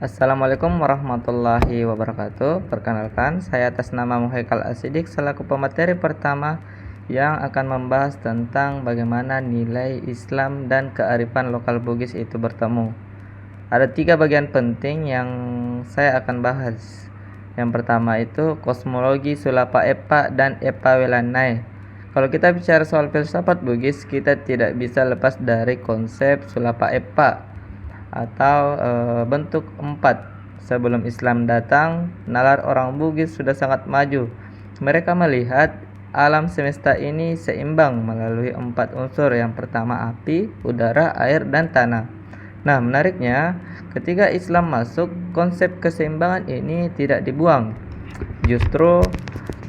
Assalamualaikum warahmatullahi wabarakatuh. Perkenalkan, saya atas nama Muhaikal Asidik selaku pemateri pertama yang akan membahas tentang bagaimana nilai Islam dan kearifan lokal Bugis itu bertemu. Ada 3 bagian penting yang saya akan bahas. Yang pertama itu kosmologi Sulapa Epa dan Epa Welanai. Kalau kita bicara soal filsafat Bugis, kita tidak bisa lepas dari konsep Sulapa Epa atau bentuk 4. Sebelum Islam datang, nalar orang Bugis sudah sangat maju. Mereka melihat alam semesta ini seimbang melalui 4 unsur. Yang pertama api, udara, air, dan tanah. Nah, menariknya, ketika Islam masuk, konsep keseimbangan ini tidak dibuang. Justru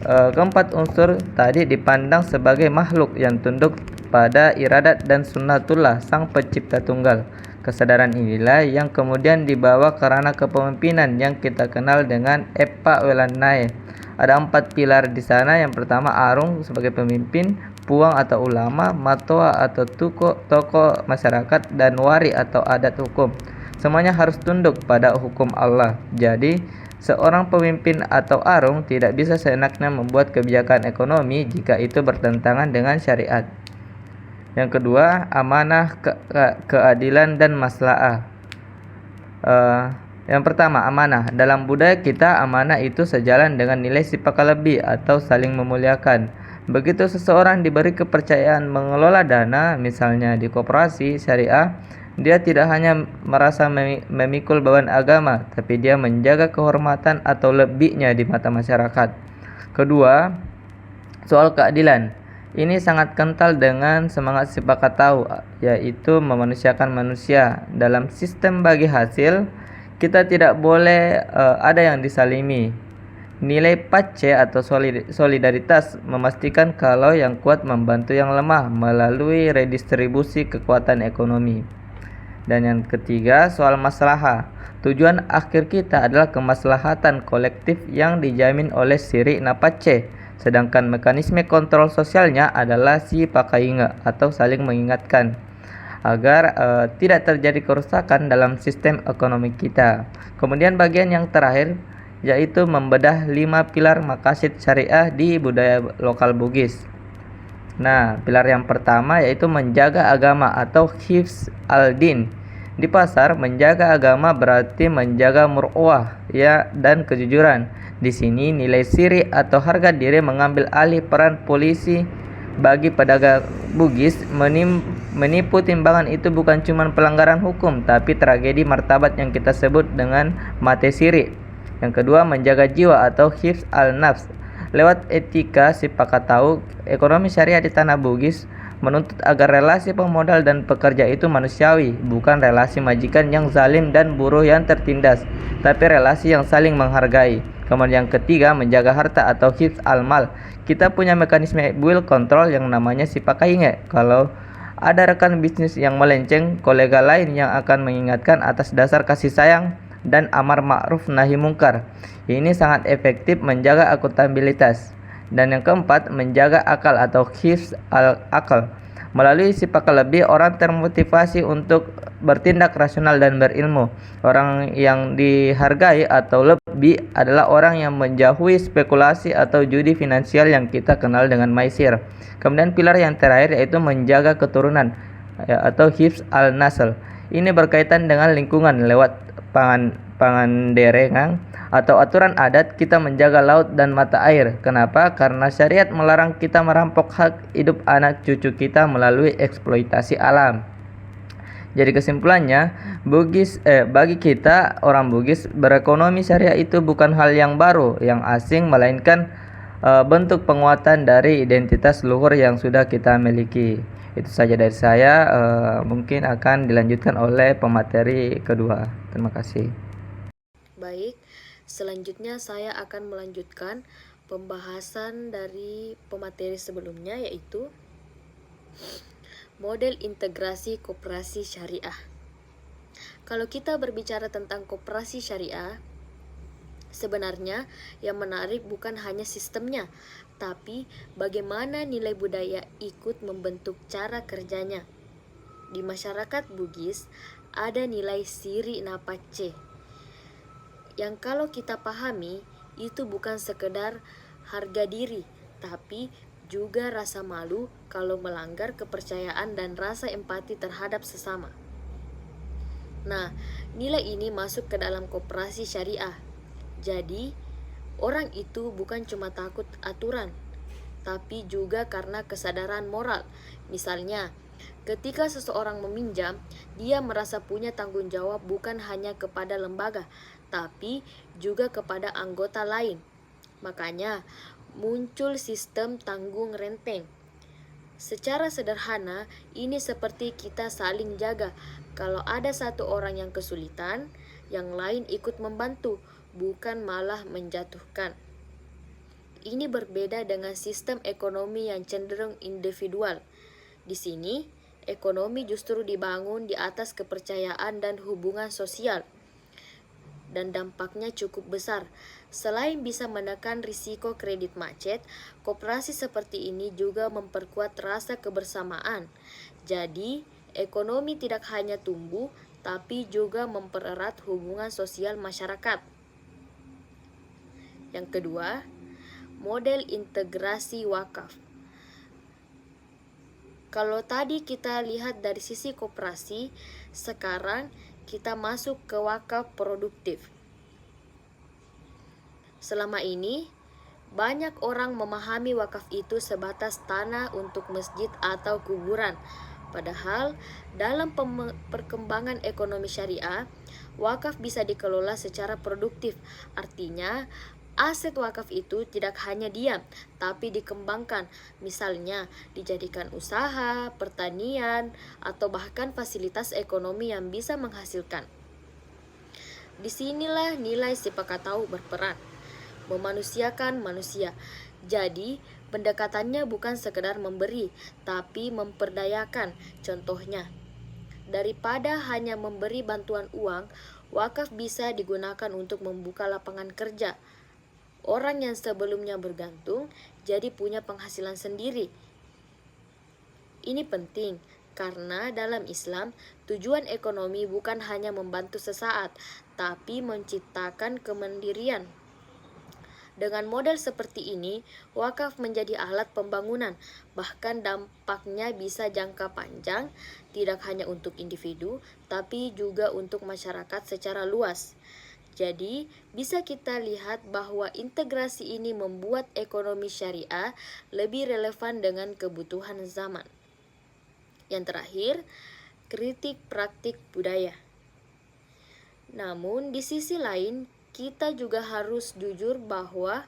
keempat unsur tadi dipandang sebagai makhluk yang tunduk pada iradat dan sunnatullah sang pencipta tunggal. Kesadaran inilah yang kemudian dibawa ke ranah kepemimpinan yang kita kenal dengan Epa Welanai. Ada 4 pilar di sana. Yang pertama Arung sebagai pemimpin, Puang atau ulama, Matoa atau tokoh masyarakat, dan Wari atau adat hukum. Semuanya harus tunduk pada hukum Allah. Jadi, seorang pemimpin atau arung tidak bisa seenaknya membuat kebijakan ekonomi jika itu bertentangan dengan syariat. Yang kedua, amanah, keadilan, dan maslahah. Yang pertama, amanah. Dalam budaya kita, amanah itu sejalan dengan nilai sipakalabi atau saling memuliakan. Begitu seseorang diberi kepercayaan mengelola dana, misalnya di koperasi syariah, dia tidak hanya merasa memikul beban agama, tapi dia menjaga kehormatan atau lebihnya di mata masyarakat. Kedua, soal keadilan. Ini sangat kental dengan semangat sepakat tahu, yaitu memanusiakan manusia. Dalam sistem bagi hasil, kita tidak boleh ada yang disalimi. Nilai pace atau solidaritas memastikan kalau yang kuat membantu yang lemah melalui redistribusi kekuatan ekonomi. Dan yang ketiga, soal maslahah. Tujuan akhir kita adalah kemaslahatan kolektif yang dijamin oleh siri napace. Sedangkan mekanisme kontrol sosialnya adalah si pakainga atau saling mengingatkan agar tidak terjadi kerusakan dalam sistem ekonomi kita. Kemudian bagian yang terakhir yaitu membedah 5 pilar maqasid syariah di budaya lokal Bugis. Nah, pilar yang pertama yaitu menjaga agama atau hifz al-din. Di pasar, menjaga agama berarti menjaga mur'wah dan kejujuran. Di sini nilai siri atau harga diri mengambil alih peran polisi. Bagi pedagang Bugis, menipu timbangan itu bukan cuma pelanggaran hukum, tapi tragedi martabat yang kita sebut dengan mate siri. Yang kedua, menjaga jiwa atau hifz al-nafs. Lewat etika sipakat tahu, ekonomi syariah di tanah Bugis menuntut agar relasi pemodal dan pekerja itu manusiawi, bukan relasi majikan yang zalim dan buruh yang tertindas, tapi relasi yang saling menghargai. Kemudian yang ketiga, menjaga harta atau hifz al-mal. Kita punya mekanisme will control yang namanya sipakainge. Kalau ada rekan bisnis yang melenceng, kolega lain yang akan mengingatkan atas dasar kasih sayang dan amar ma'ruf nahi mungkar. Ini sangat efektif menjaga akuntabilitas. Dan yang keempat, menjaga akal atau hifz al-akal. Melalui sipakalabi, orang termotivasi untuk bertindak rasional dan berilmu. Orang yang dihargai atau lebih adalah orang yang menjauhi spekulasi atau judi finansial yang kita kenal dengan maisir. Kemudian pilar yang terakhir yaitu menjaga keturunan atau hifz al-nasl. Ini berkaitan dengan lingkungan lewat panganderengang atau aturan adat. Kita menjaga laut dan mata air. Kenapa? Karena syariat melarang kita merampok hak hidup anak cucu kita melalui eksploitasi alam. Jadi kesimpulannya, bagi kita orang Bugis, berekonomi syariah itu bukan hal yang baru, yang asing, melainkan bentuk penguatan dari identitas luhur yang sudah kita miliki. Itu saja dari saya. Mungkin akan dilanjutkan oleh pemateri kedua. Terima kasih. Baik, selanjutnya saya akan melanjutkan pembahasan dari pemateri sebelumnya, yaitu model integrasi koperasi syariah. Kalau kita berbicara tentang koperasi syariah, sebenarnya yang menarik bukan hanya sistemnya, tapi bagaimana nilai budaya ikut membentuk cara kerjanya. Di masyarakat Bugis ada nilai siri napace. yang kalau kita pahami itu bukan sekedar harga diri, tapi juga rasa malu kalau melanggar kepercayaan dan rasa empati terhadap sesama. Nah, nilai ini masuk ke dalam koperasi syariah. Jadi, orang itu bukan cuma takut aturan, tapi juga karena kesadaran moral. Misalnya, ketika seseorang meminjam, dia merasa punya tanggung jawab bukan hanya kepada lembaga, tapi juga kepada anggota lain. Makanya, muncul sistem tanggung renteng. Secara sederhana, ini seperti kita saling jaga. Kalau ada satu orang yang kesulitan, yang lain ikut membantu, bukan malah menjatuhkan. Ini berbeda dengan sistem ekonomi yang cenderung individual. Di sini, ekonomi justru dibangun di atas kepercayaan dan hubungan sosial. Dan dampaknya cukup besar. Selain bisa menekan risiko kredit macet, koperasi seperti ini juga memperkuat rasa kebersamaan. Jadi, ekonomi tidak hanya tumbuh, tapi juga mempererat hubungan sosial masyarakat. Yang kedua, model integrasi wakaf. Kalau tadi kita lihat dari sisi koperasi, sekarang kita masuk ke wakaf produktif. Selama ini, banyak orang memahami wakaf itu sebatas tanah untuk masjid atau kuburan. Padahal, dalam perkembangan ekonomi syariah, wakaf bisa dikelola secara produktif. Artinya, aset wakaf itu tidak hanya diam, tapi dikembangkan. Misalnya, dijadikan usaha, pertanian, atau bahkan fasilitas ekonomi yang bisa menghasilkan. Disinilah nilai sipakatau berperan, memanusiakan manusia. Jadi, pendekatannya bukan sekedar memberi, tapi memperdayakan. Contohnya, daripada hanya memberi bantuan uang, wakaf bisa digunakan untuk membuka lapangan kerja. Orang yang sebelumnya bergantung jadi punya penghasilan sendiri. Ini penting karena dalam Islam tujuan ekonomi bukan hanya membantu sesaat, tapi menciptakan kemandirian. Dengan model seperti ini, wakaf menjadi alat pembangunan, bahkan dampaknya bisa jangka panjang, tidak hanya untuk individu, tapi juga untuk masyarakat secara luas. Jadi, bisa kita lihat bahwa integrasi ini membuat ekonomi syariah lebih relevan dengan kebutuhan zaman. Yang terakhir, kritik praktik budaya. Namun, di sisi lain, kita juga harus jujur bahwa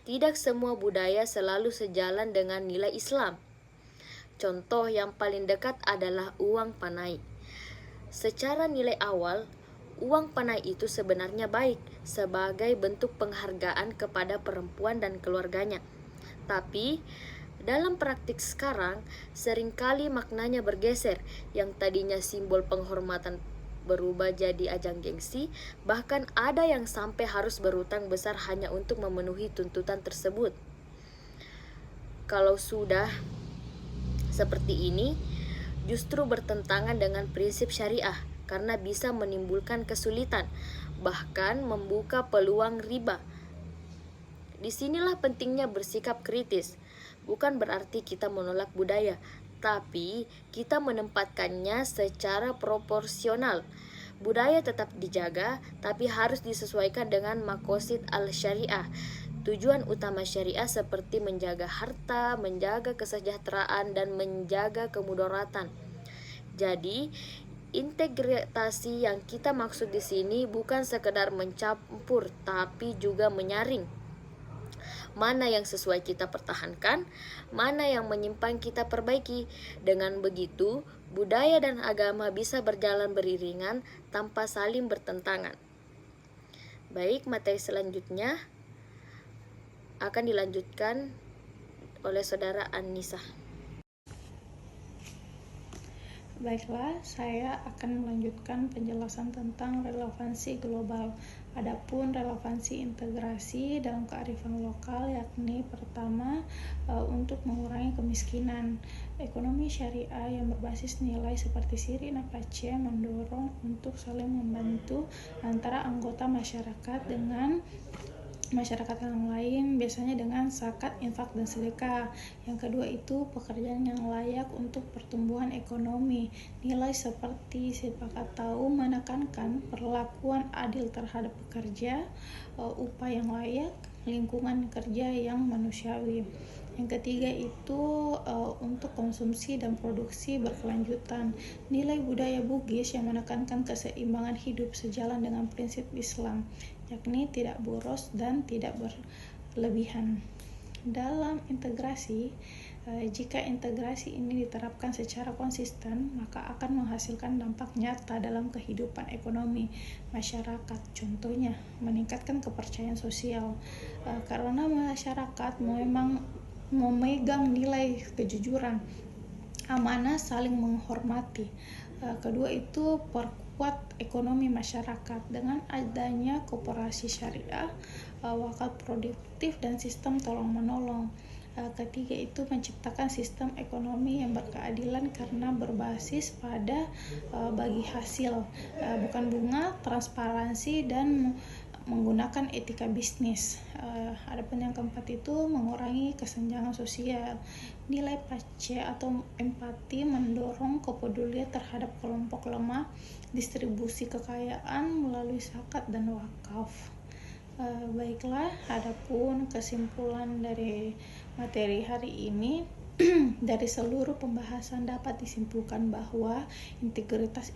tidak semua budaya selalu sejalan dengan nilai Islam. Contoh yang paling dekat adalah uang panai. Secara nilai awal, uang panai itu sebenarnya baik sebagai bentuk penghargaan kepada perempuan dan keluarganya. Tapi, dalam praktik sekarang, seringkali maknanya bergeser. Yang tadinya simbol penghormatan berubah jadi ajang gengsi, bahkan ada yang sampai harus berutang besar hanya untuk memenuhi tuntutan tersebut. Kalau sudah seperti ini, justru bertentangan dengan prinsip syariah, karena bisa menimbulkan kesulitan, bahkan membuka peluang riba. Disinilah pentingnya bersikap kritis. Bukan berarti kita menolak budaya, tapi kita menempatkannya secara proporsional. Budaya tetap dijaga, tapi harus disesuaikan dengan maqasid al-syariah. Tujuan utama syariah seperti menjaga harta, menjaga kesejahteraan, dan menjaga kemudaratan. Jadi, integrasi yang kita maksud di sini bukan sekedar mencampur, tapi juga menyaring. Mana yang sesuai kita pertahankan, mana yang menyimpang kita perbaiki. Dengan begitu, budaya dan agama bisa berjalan beriringan tanpa saling bertentangan. Baik, materi selanjutnya akan dilanjutkan oleh saudara An-Nisa. Baiklah, saya akan melanjutkan penjelasan tentang relevansi global. Adapun relevansi integrasi dalam kearifan lokal, yakni pertama, untuk mengurangi kemiskinan. Ekonomi syariah yang berbasis nilai seperti Siri Napace mendorong untuk saling membantu antara anggota masyarakat dengan masyarakat yang lain, biasanya dengan zakat, infak, dan sedekah. Yang kedua itu pekerjaan yang layak untuk pertumbuhan ekonomi. Nilai seperti sepakat tahu menekankan perlakuan adil terhadap pekerja, upah yang layak, lingkungan kerja yang manusiawi. Yang ketiga itu untuk konsumsi dan produksi berkelanjutan. Nilai budaya Bugis yang menekankan keseimbangan hidup sejalan dengan prinsip Islam, yakni tidak boros dan tidak berlebihan. Dalam integrasi, jika integrasi ini diterapkan secara konsisten, maka akan menghasilkan dampak nyata dalam kehidupan ekonomi masyarakat. Contohnya, meningkatkan kepercayaan sosial, karena masyarakat memang memegang nilai kejujuran, amanah, saling menghormati. Kedua itu perkuat ekonomi masyarakat dengan adanya koperasi syariah, wakaf produktif, dan sistem tolong-menolong. Ketiga itu menciptakan sistem ekonomi yang berkeadilan karena berbasis pada bagi hasil, bukan bunga, transparansi, dan menggunakan etika bisnis. Adapun yang keempat itu mengurangi kesenjangan sosial. Nilai pace atau empati mendorong kepedulian terhadap kelompok lemah, distribusi kekayaan melalui zakat dan wakaf. Baiklah, adapun kesimpulan dari materi hari ini, dari seluruh pembahasan dapat disimpulkan bahwa integritas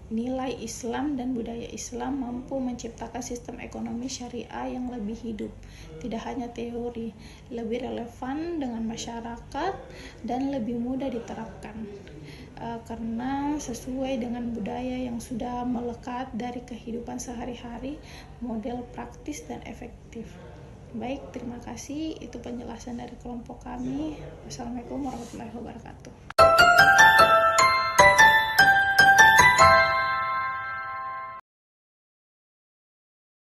nilai Islam dan budaya Islam mampu menciptakan sistem ekonomi syariah yang lebih hidup, tidak hanya teori, lebih relevan dengan masyarakat, dan lebih mudah diterapkan. Karena sesuai dengan budaya yang sudah melekat dari kehidupan sehari-hari, model praktis dan efektif. Baik, terima kasih. Itu penjelasan dari kelompok kami. Wassalamualaikum warahmatullahi wabarakatuh.